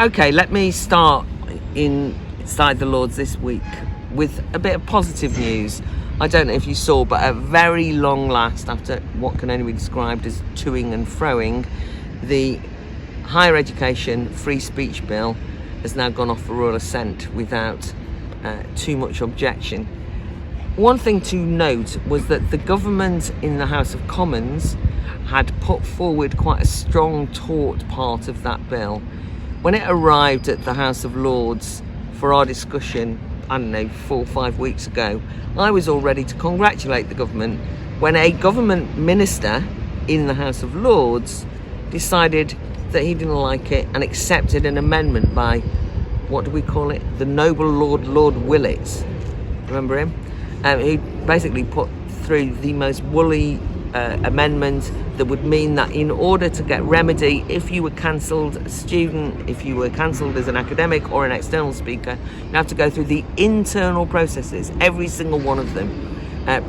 Okay, let me start inside the Lords this week with a bit of positive news. I don't know if you saw, but at very long last, after what can only be described as toing and froing, the Higher Education Free Speech Bill has now gone off for royal assent without too much objection. One thing to note was that the government in the House of Commons had put forward quite a strong taught part of that bill. When it arrived at the House of Lords for our discussion, I don't know, 4 or 5 weeks ago, I was all ready to congratulate the government when a government minister in the House of Lords decided that he didn't like it and accepted an amendment by, what do we call it, the noble Lord Willetts. Remember him? He basically put through the most woolly amendment that would mean that in order to get remedy, if you were cancelled a student, if you were cancelled as an academic or an external speaker, you have to go through the internal processes, every single one of them,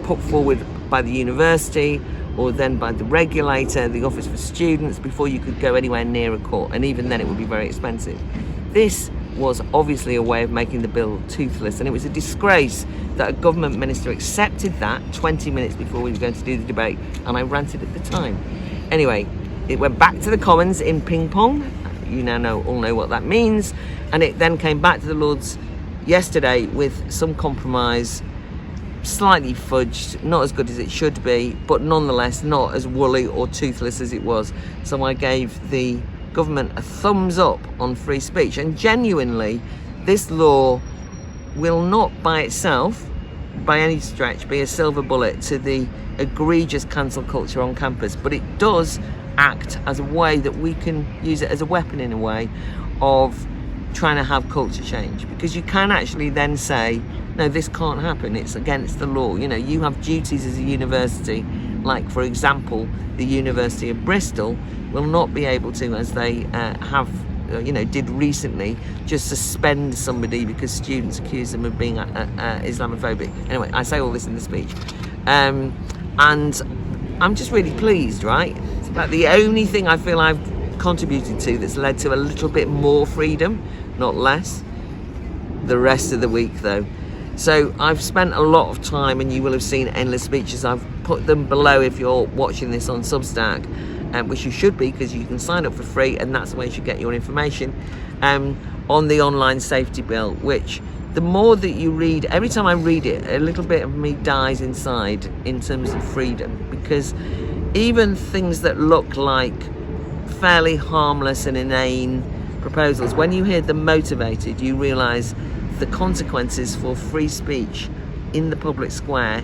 put forward by the university or then by the regulator, the Office for Students, before you could go anywhere near a court, and even then it would be very expensive. This was obviously a way of making the bill toothless, and it was a disgrace that a government minister accepted that 20 minutes before we were going to do the debate, and I ranted at the time. Anyway, it went back to the Commons in ping pong. You now all know what that means, and it then came back to the Lords yesterday with some compromise, slightly fudged, not as good as it should be, but nonetheless not as woolly or toothless as it was. So I gave the government a thumbs up on free speech, and genuinely this law will not by itself by any stretch be a silver bullet to the egregious cancel culture on campus, but it does act as a way that we can use it as a weapon in a way of trying to have culture change, because you can actually then say, no, this can't happen, it's against the law. You know, you have duties as a university, like for example the University of Bristol will not be able to, as they did recently, just suspend somebody because students accuse them of being Islamophobic. Anyway, I say all this in the speech, and I'm just really pleased, right? It's about the only thing I feel I've contributed to that's led to a little bit more freedom, not less. The rest of the week though, so I've spent a lot of time, and you will have seen endless speeches. I've put them below if you're watching this on Substack, which you should be, because you can sign up for free, and that's the way you should get your information, on the online safety bill, which the more that you read, every time I read it, a little bit of me dies inside in terms of freedom, because even things that look like fairly harmless and inane proposals, when you hear them motivated, you realise the consequences for free speech in the public square,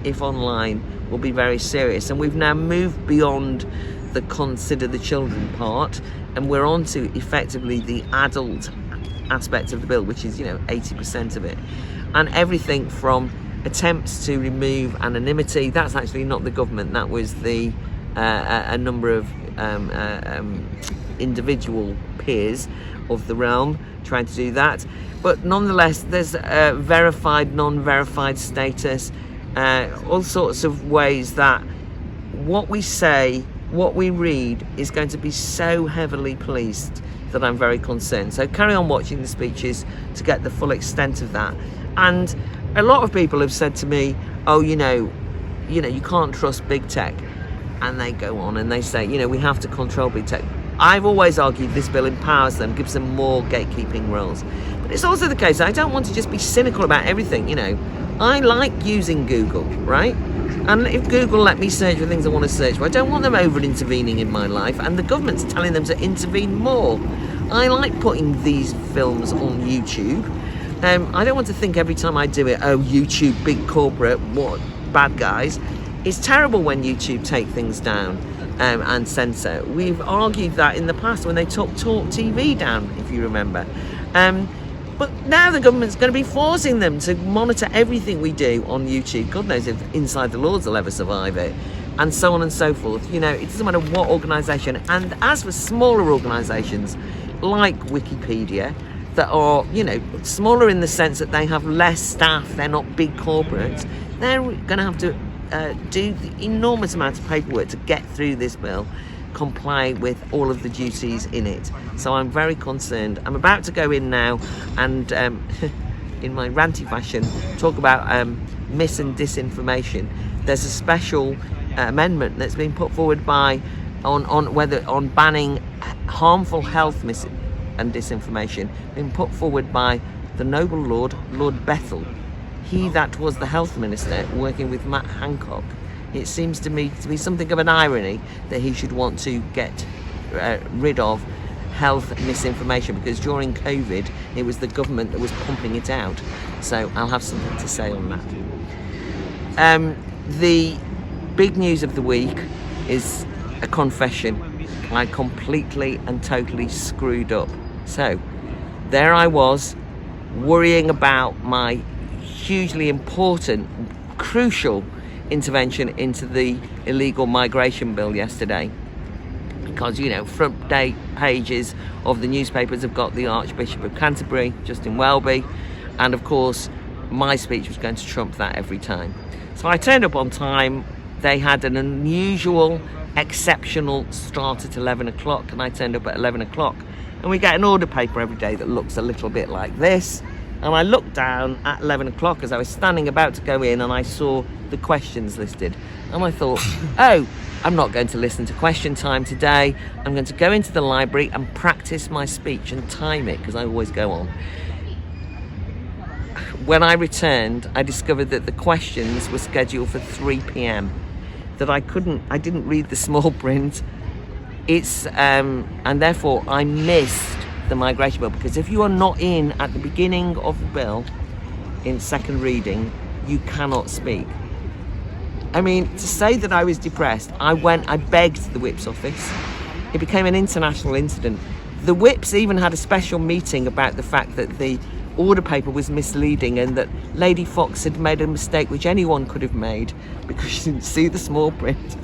if online, will be very serious. And we've now moved beyond the consider the children part, and we're on to effectively the adult aspect of the bill, which is 80% of it, and everything from attempts to remove anonymity. That's actually not the government, that was the a number of individual peers of the realm trying to do that. But nonetheless, there's verified, non-verified status, all sorts of ways that what we say, what we read is going to be so heavily policed that I'm very concerned. So carry on watching the speeches to get the full extent of that. And a lot of people have said to me, oh, you can't trust big tech. And they go on and they say, we have to control big tech. I've always argued this bill empowers them, gives them more gatekeeping roles. But it's also the case, I don't want to just be cynical about everything, I like using Google, right? And if Google let me search for things I want to search for, I don't want them over-intervening in my life, and the government's telling them to intervene more. I like putting these films on YouTube. I don't want to think every time I do it, oh, YouTube, big corporate, what bad guys. It's terrible when YouTube take things down and censor. We've argued that in the past when they took Talk TV down, if you remember. But now the government's going to be forcing them to monitor everything we do on YouTube. God knows if Inside the Lords will ever survive it, and so on and so forth. It doesn't matter what organisation. And as for smaller organisations like Wikipedia, that are, smaller in the sense that they have less staff, they're not big corporates, they're going to have to do the enormous amount of paperwork to get through this bill. comply with all of the duties in it. So I'm very concerned. I'm about to go in now and in my ranty fashion talk about mis and disinformation. There's a special amendment that's been put forward on banning harmful health mis and disinformation, been put forward by the noble Lord Bethel, he that was the health minister working with Matt Hancock. It seems to me to be something of an irony that he should want to get rid of health misinformation, because during COVID it was the government that was pumping it out. So I'll have something to say on that. The big news of the week is a confession. I completely and totally screwed up. So there I was, worrying about my hugely important, crucial intervention into the illegal migration bill yesterday, because front day pages of the newspapers have got the Archbishop of Canterbury, Justin Welby, and of course my speech was going to trump that every time. So I turned up on time. They had an unusual, exceptional start at 11 o'clock, and I turned up at 11 o'clock. And we get an order paper every day that looks a little bit like this. And I looked down at 11 o'clock as I was standing about to go in, and I saw the questions listed. And I thought, oh, I'm not going to listen to question time today. I'm going to go into the library and practice my speech and time it, because I always go on. When I returned, I discovered that the questions were scheduled for 3 p.m. That I didn't read the small print. And therefore I missed the migration bill, because if you are not in at the beginning of the bill in second reading, you cannot speak. I mean, to say that I was depressed, I begged the Whip's office. It became an international incident. The Whips even had a special meeting about the fact that the order paper was misleading and that Lady Fox had made a mistake which anyone could have made because she didn't see the small print.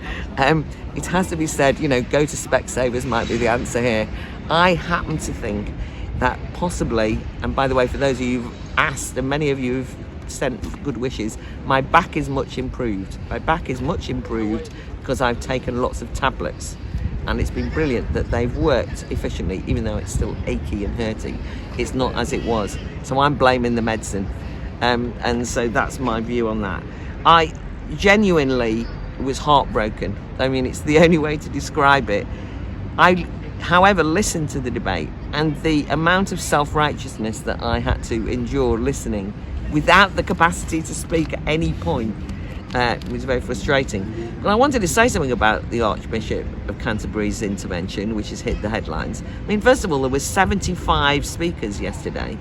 It has to be said, go to Specsavers might be the answer here. I happen to think that possibly, and by the way, for those of you who've asked, and many of you have sent good wishes, my back is much improved. My back is much improved because I've taken lots of tablets, and it's been brilliant that they've worked efficiently, even though it's still achy and hurty. It's not as it was. So I'm blaming the medicine. And so that's my view on that. I genuinely was heartbroken. I mean, it's the only way to describe it. I, however, listened to the debate, and the amount of self-righteousness that I had to endure listening without the capacity to speak at any point was very frustrating. But I wanted to say something about the Archbishop of Canterbury's intervention, which has hit the headlines. I mean, first of all, there were 75 speakers yesterday.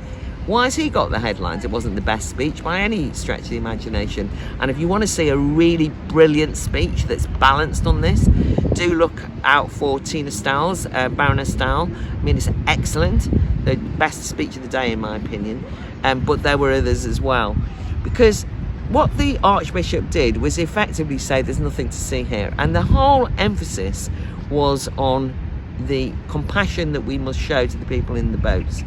Why has he got the headlines? It wasn't the best speech by any stretch of the imagination. And if you want to see a really brilliant speech that's balanced on this, do look out for Tina Stowell's, Baroness Stowell. I mean, it's excellent. The best speech of the day, in my opinion. But there were others as well. Because what the Archbishop did was effectively say there's nothing to see here. And the whole emphasis was on the compassion that we must show to the people in the boats.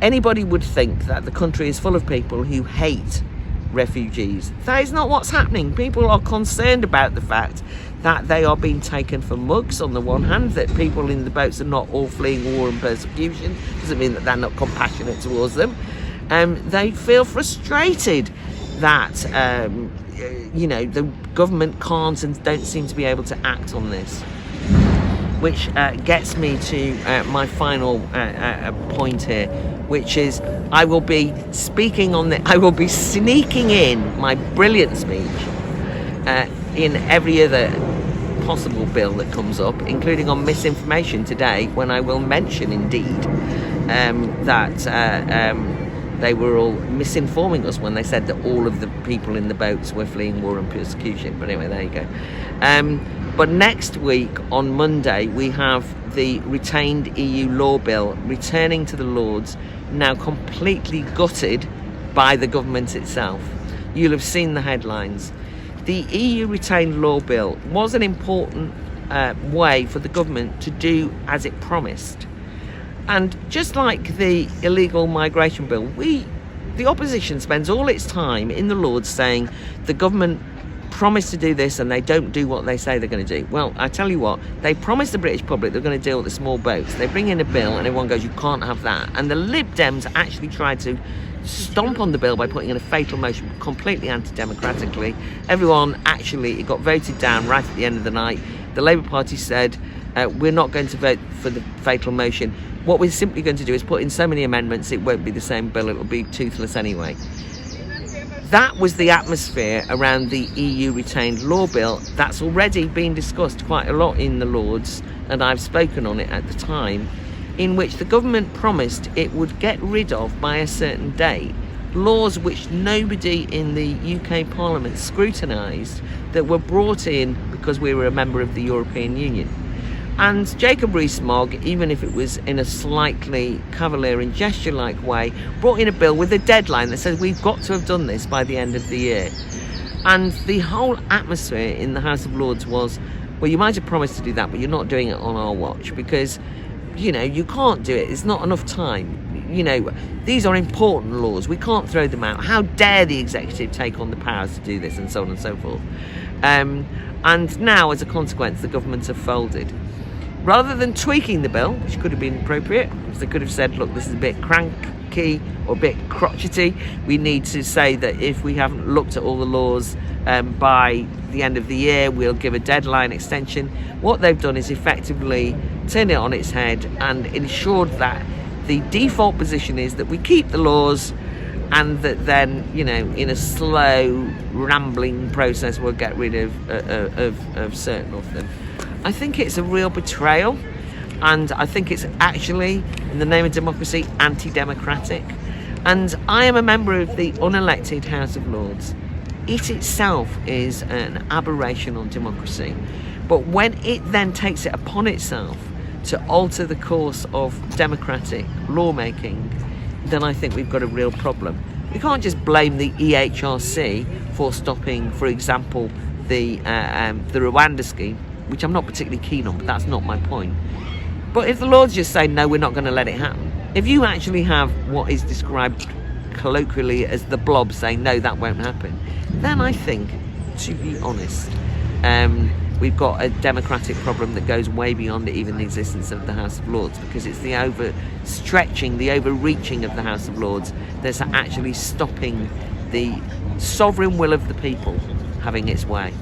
Anybody would think that the country is full of people who hate refugees. That is not what's happening. People are concerned about the fact that they are being taken for mugs on the one hand, that people in the boats are not all fleeing war and persecution. Doesn't mean that they're not compassionate towards them. They feel frustrated that the government can't and don't seem to be able to act on this, which gets me to my final point here, which is I will be sneaking in my brilliant speech in every other possible bill that comes up, including on misinformation today, when I will mention indeed that they were all misinforming us when they said that all of the people in the boats were fleeing war and persecution. But anyway, there you go. But next week, on Monday, we have the retained EU law bill returning to the Lords, now completely gutted by the government itself. You'll have seen the headlines. The EU retained law bill was an important way for the government to do as it promised. And just like the illegal migration bill, the opposition spends all its time in the Lords saying the government promise to do this and they don't do what they say they're going to do. Well, I tell you what, they promised the British public they're going to deal with the small boats. They bring in a bill and everyone goes, you can't have that. And the Lib Dems actually tried to stomp on the bill by putting in a fatal motion completely anti-democratically. Everyone actually, it got voted down right at the end of the night. The Labour Party said, we're not going to vote for the fatal motion. What we're simply going to do is put in so many amendments, it won't be the same bill, it will be toothless anyway. That was the atmosphere around the EU retained law bill. That's already been discussed quite a lot in the Lords, and I've spoken on it at the time, in which the government promised it would get rid of by a certain date laws which nobody in the UK Parliament scrutinised, that were brought in because we were a member of the European Union. And Jacob Rees-Mogg, even if it was in a slightly cavalier and gesture-like way, brought in a bill with a deadline that says we've got to have done this by the end of the year. And the whole atmosphere in the House of Lords was, well, you might have promised to do that, but you're not doing it on our watch because, you know, you can't do it. It's not enough time. You know, these are important laws. We can't throw them out. How dare the executive take on the powers to do this, and so on and so forth. And now, as a consequence, the governments have folded. Rather than tweaking the bill, which could have been appropriate, they could have said, look, this is a bit cranky or a bit crotchety. We need to say that if we haven't looked at all the laws by the end of the year, we'll give a deadline extension. What they've done is effectively turn it on its head and ensured that the default position is that we keep the laws, and that then, you know, in a slow, rambling process, we'll get rid of certain of them. I think it's a real betrayal, and I think it's actually, in the name of democracy, anti-democratic. And I am a member of the unelected House of Lords. It itself is an aberration on democracy. But when it then takes it upon itself to alter the course of democratic lawmaking, then I think we've got a real problem. We can't just blame the EHRC for stopping, for example, the Rwanda scheme, which I'm not particularly keen on, but that's not my point. But if the Lords just say, no, we're not going to let it happen, if you actually have what is described colloquially as the blob saying, no, that won't happen, then I think, to be honest, we've got a democratic problem that goes way beyond even the existence of the House of Lords, because it's the overstretching, the overreaching of the House of Lords that's actually stopping the sovereign will of the people having its way.